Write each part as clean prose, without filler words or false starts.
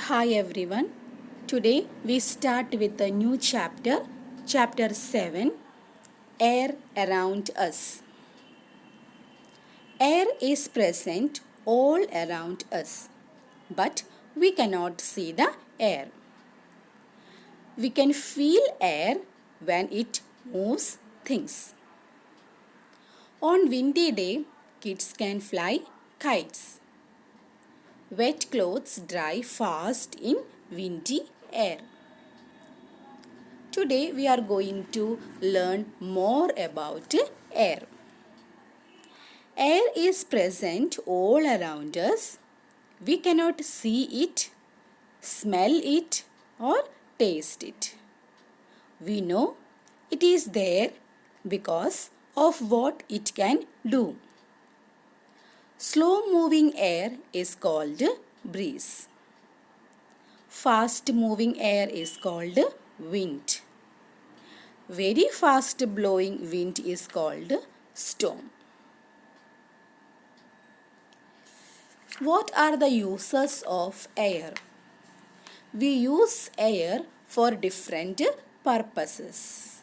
Hi everyone. Today we start with a new chapter, chapter 7, Air Around Us. Air is present all around us, but we cannot see the air. We can feel air when it moves things. On windy day, kids can fly kites. Wet clothes dry fast in windy air. Today we are going to learn more about air. Air is present all around us. We cannot see it, smell it, or taste it. We know it is there because of what it can do. Slow moving air is called breeze. Fast moving air is called wind. Very fast blowing wind is called storm. What are the uses of air? We use air for different purposes.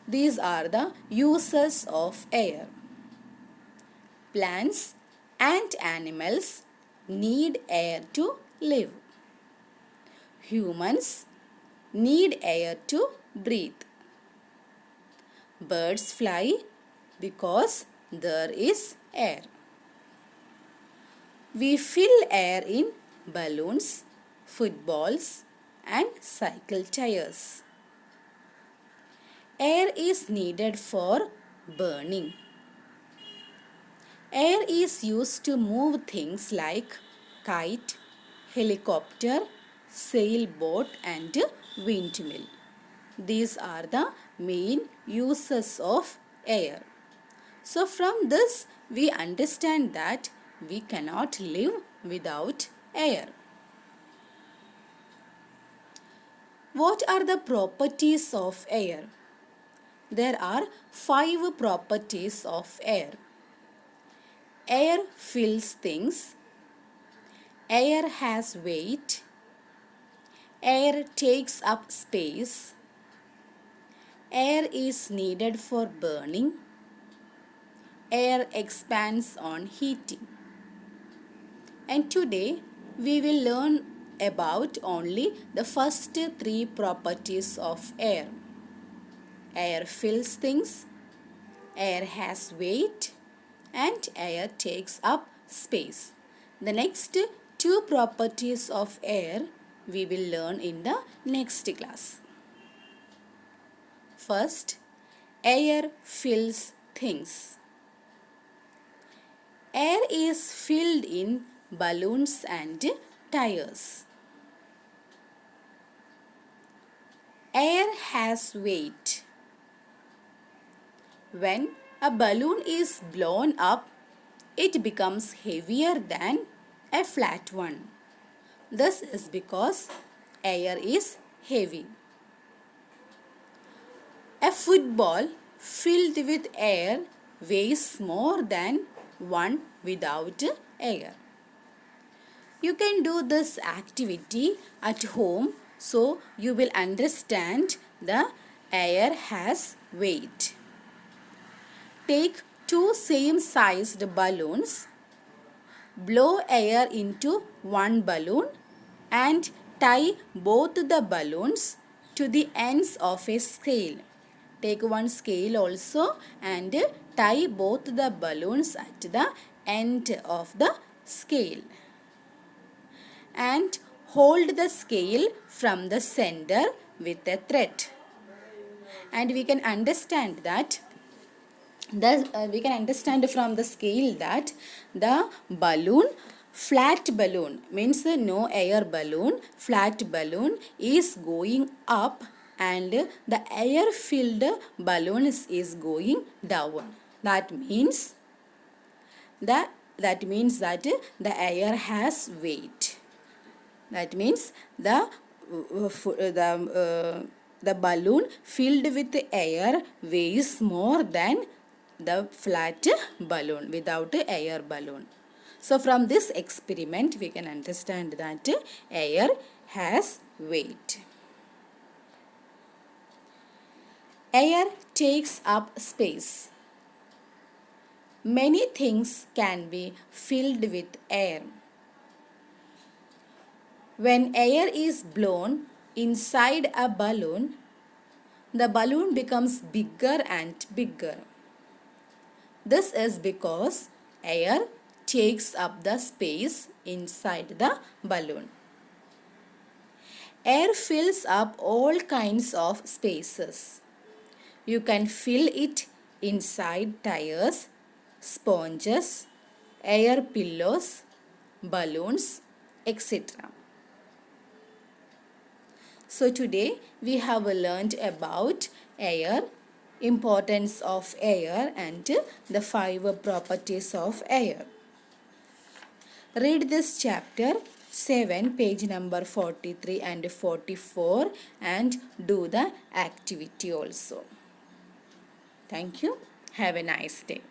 These are the uses of air. Plants and animals need air to live. Humans need air to breathe. Birds fly because there is air. We fill air in balloons, footballs, and cycle tires. Air is needed for burning. Air is used to move things like kite, helicopter, sailboat, and windmill. These are the main uses of air. So from this we understand that we cannot live without air. What are the properties of air? There are 5 properties of air. Air fills things. Air has weight. Air takes up space. Air is needed for burning. Air expands on heating. And today we will learn about only the first 3 properties of air. Air fills things, air has weight, and air takes up space. The next 2 properties of air we will learn in the next class. First, air fills things. Air is filled in balloons and tires. Air has weight. When a balloon is blown up, it becomes heavier than a flat one. This is because air is heavy. A football filled with air weighs more than one without air. You can do this activity at home so you will understand the air has weight. Take 2 same sized balloons, blow air into one balloon and tie both the balloons to the ends of a scale. Take one scale also and tie both the balloons at the end of the scale. And hold the scale from the center with a thread. And we can understand that we can understand from the scale that the balloon, flat balloon means no air balloon, flat balloon is going up and the air filled balloon is going down. That means that the air has weight. That means the balloon filled with air weighs more than the flat balloon without air balloon. So from this experiment we can understand that air has weight. Air takes up space. Many things can be filled with air. When air is blown inside a balloon, the balloon becomes bigger and bigger. This is because air takes up the space inside the balloon. Air fills up all kinds of spaces. You can fill it inside tires, sponges, air pillows, balloons, etc. So today we have learned about air, importance of air and the 5 properties of air. Read this chapter 7, page number 43 and 44 and do the activity also. Thank you. Have a nice day.